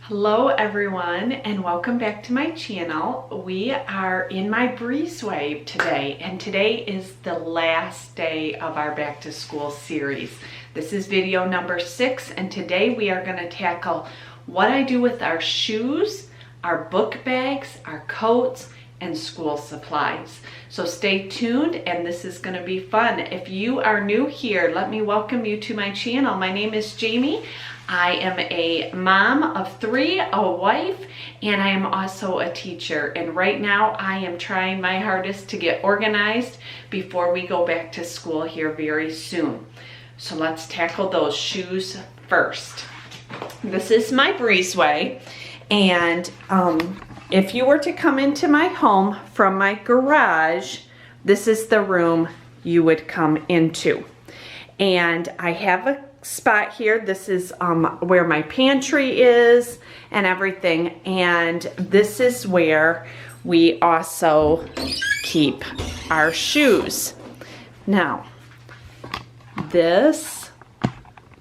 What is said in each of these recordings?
Hello everyone and welcome back to my channel. We are in my breezeway today and today is the last day of our back to school series. This is video number 6 and today we are going to tackle what I do with our shoes, our book bags, our coats, and school supplies. So stay tuned and this is going to be fun. If you are new here, let me welcome you to my channel. My name is Jamie. I am a mom of 3, a wife, and I am also a teacher. And right now I am trying my hardest to get organized before we go back to school here very soon. So let's tackle those shoes first. This is my breezeway, and if you were to come into my home from my garage, this is the room you would come into. And I have a spot here. This is where my pantry is and everything. And this is where we also keep our shoes. Now, this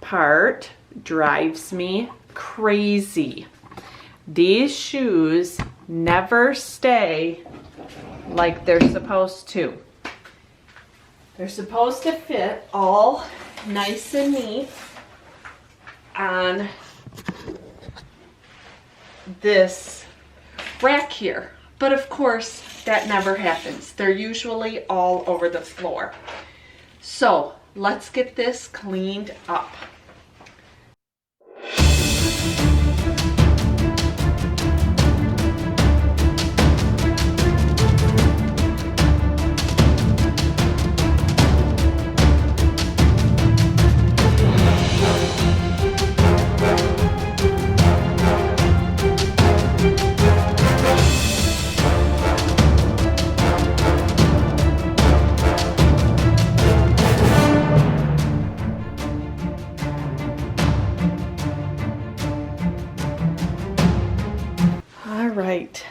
part drives me crazy. These shoes never stay like they're supposed to. They're supposed to fit all nice and neat on this rack here. But of course, that never happens. They're usually all over the floor. So let's get this cleaned up.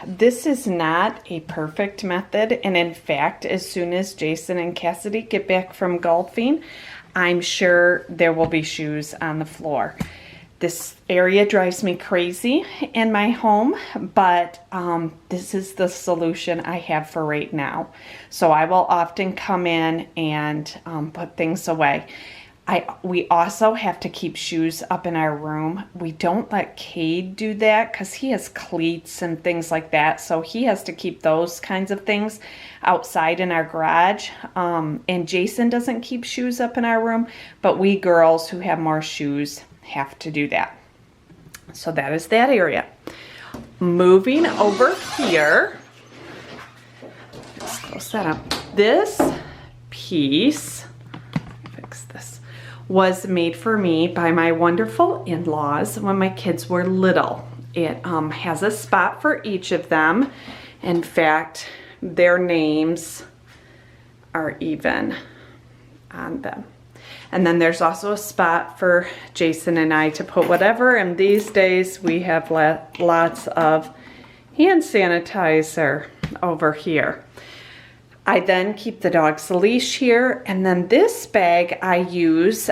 This is not a perfect method, and in fact, as soon as Jason and Cassidy get back from golfing, I'm sure there will be shoes on the floor. This area drives me crazy in my home, but this is the solution I have for right now. So I will often come in and put things away. We also have to keep shoes up in our room. We don't let Cade do that because he has cleats and things like that. So he has to keep those kinds of things outside in our garage. And Jason doesn't keep shoes up in our room, but we girls who have more shoes have to do that. So that is that area. Moving over here, let's close that up. This piece, fix this, was made for me by my wonderful in-laws when my kids were little. It has a spot for each of them. In fact, their names are even on them. And then there's also a spot for Jason and I to put whatever. And these days we have lots of hand sanitizer over here. I then keep the dog's leash here, and then this bag I use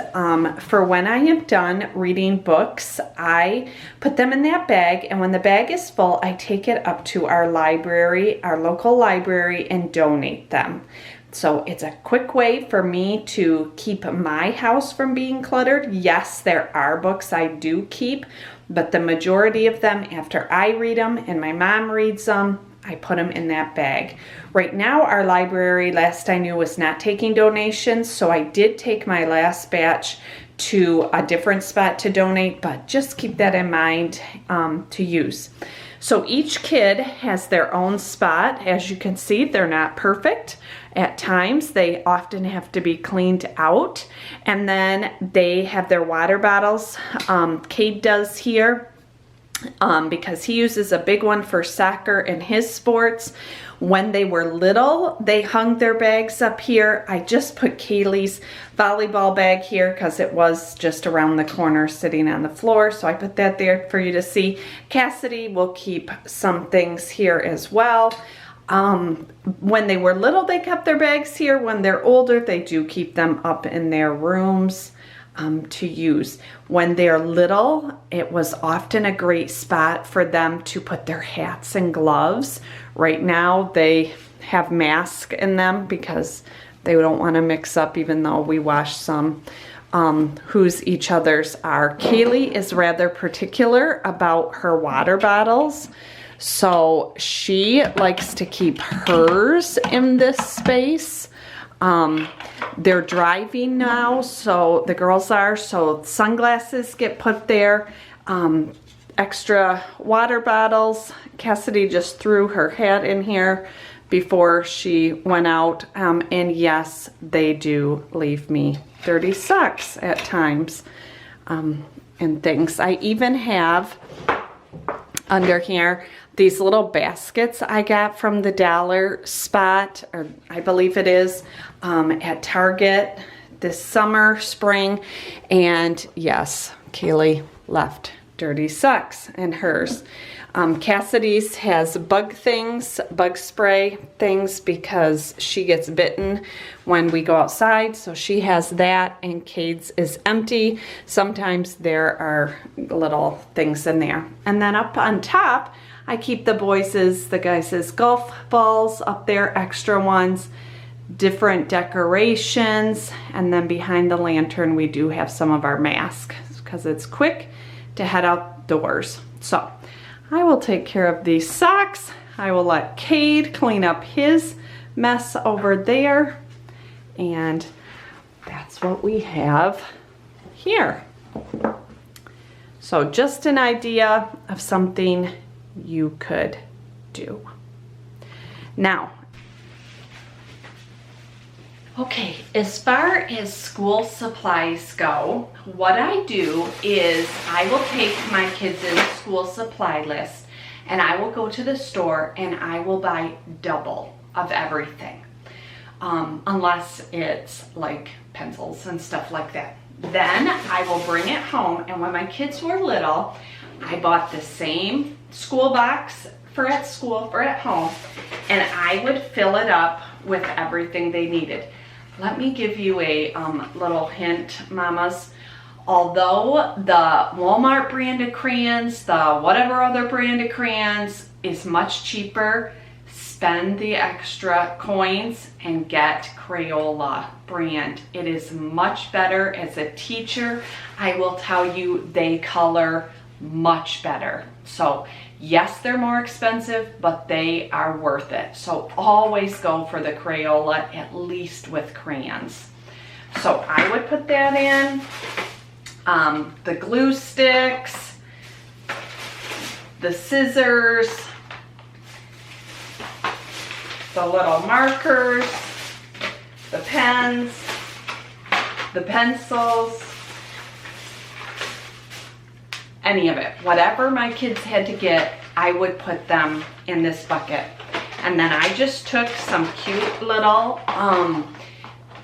for when I am done reading books. I put them in that bag, and when the bag is full, I take it up to our library, our local library, and donate them. So it's a quick way for me to keep my house from being cluttered. Yes, there are books I do keep, but the majority of them, after I read them and my mom reads them, I put them in that bag. Right now, our library, last I knew, was not taking donations, so I did take my last batch to a different spot to donate, but just keep that in mind to use. So each kid has their own spot. As you can see, they're not perfect. At times, they often have to be cleaned out, and then they have their water bottles. Cade does here. Because he uses a big one for soccer and his sports. When they were little, they hung their bags up here. I just put Kaylee's volleyball bag here because it was just around the corner sitting on the floor. So I put that there for you to see. Cassidy will keep some things here as well. When they were little, they kept their bags here. When they're older, they do keep them up in their rooms. to use. When they're little, it was often a great spot for them to put their hats and gloves. Right now they have masks in them because they don't want to mix up, even though we wash some, whose each other's are. Kaylee is rather particular about her water bottles, so she likes to keep hers in this space. They're driving now, so the girls are, so sunglasses get put there, extra water bottles. Cassidy just threw her hat in here before she went out, and yes, they do leave me dirty socks at times, and things. I even have under here these little baskets I got from the dollar spot, or I believe it is, at Target this summer, spring, and yes, Kaylee left dirty socks in hers. Cassidy's has bug spray things, because she gets bitten when we go outside, so she has that, and Cade's is empty. Sometimes there are little things in there. And then up on top, I keep the guys' golf balls up there, extra ones, different decorations, and then behind the lantern we do have some of our masks because it's quick to head outdoors. So I will take care of these socks. I will let Cade clean up his mess over there, and that's what we have here. So just an idea of something you could do. Now, okay, as far as school supplies go, what I do is I will take my kids' school supply list and I will go to the store and I will buy double of everything, unless it's like pencils and stuff like that. Then I will bring it home, and when my kids were little, I bought the same school box for at school, for at home, and I would fill it up with everything they needed. Let me give you a little hint, mamas. Although the Walmart branded crayons, the whatever other branded crayons is much cheaper, spend the extra coins and get Crayola brand. It is much better. As a teacher, I will tell you they color much better. So yes, they're more expensive, but they are worth it. So always go for the Crayola, at least with crayons. So I would put that in. The glue sticks, the scissors, the little markers, the pens, the pencils, any of it. Whatever my kids had to get, I would put them in this bucket. And then I just took some cute little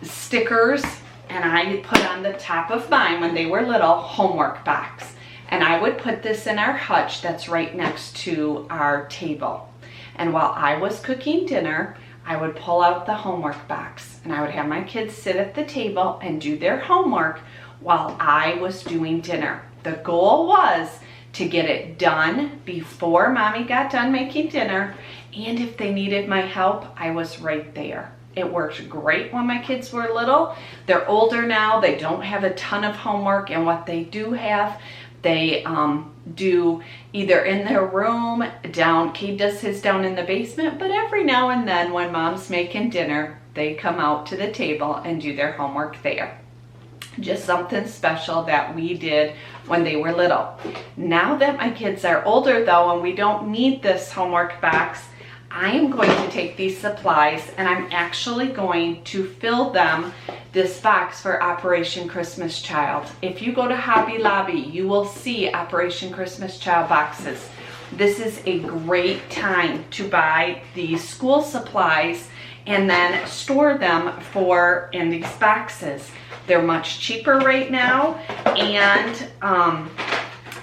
stickers and I put on the top of mine, when they were little, homework box. And I would put this in our hutch that's right next to our table. And while I was cooking dinner, I would pull out the homework box and I would have my kids sit at the table and do their homework while I was doing dinner. The goal was to get it done before mommy got done making dinner, and if they needed my help, I was right there. It worked great when my kids were little. They're older now, they don't have a ton of homework, and what they do have, they do either in their room, Cade does his down in the basement, but every now and then when mom's making dinner, they come out to the table and do their homework there. Just something special that we did when they were little. Now that my kids are older though, and we don't need this homework box, I am going to take these supplies and I'm actually going to fill them, this box, for Operation Christmas Child. If you go to Hobby Lobby, you will see Operation Christmas Child boxes. This is a great time to buy these school supplies and then store them in these boxes. They're much cheaper right now, and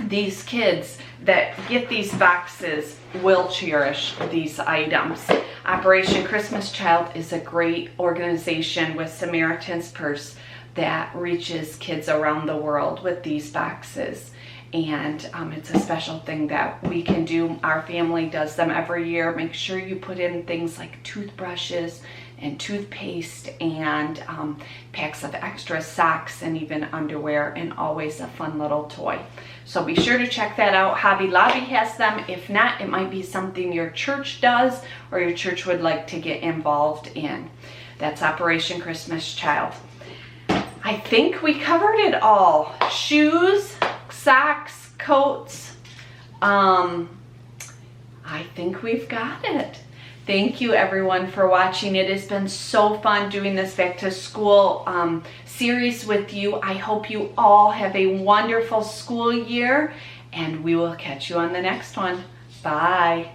these kids that get these boxes will cherish these items. Operation Christmas Child is a great organization with Samaritan's Purse. that reaches kids around the world with these boxes. And it's a special thing that we can do. Our family does them every year. Make sure you put in things like toothbrushes and toothpaste and packs of extra socks and even underwear, and always a fun little toy. So be sure to check that out. Hobby Lobby has them. If not, it might be something your church does or your church would like to get involved in. That's Operation Christmas Child. I think we covered it all. Shoes, socks, coats. I think we've got it. Thank you everyone for watching. It has been so fun doing this back to school series with you. I hope you all have a wonderful school year, and we will catch you on the next one. Bye.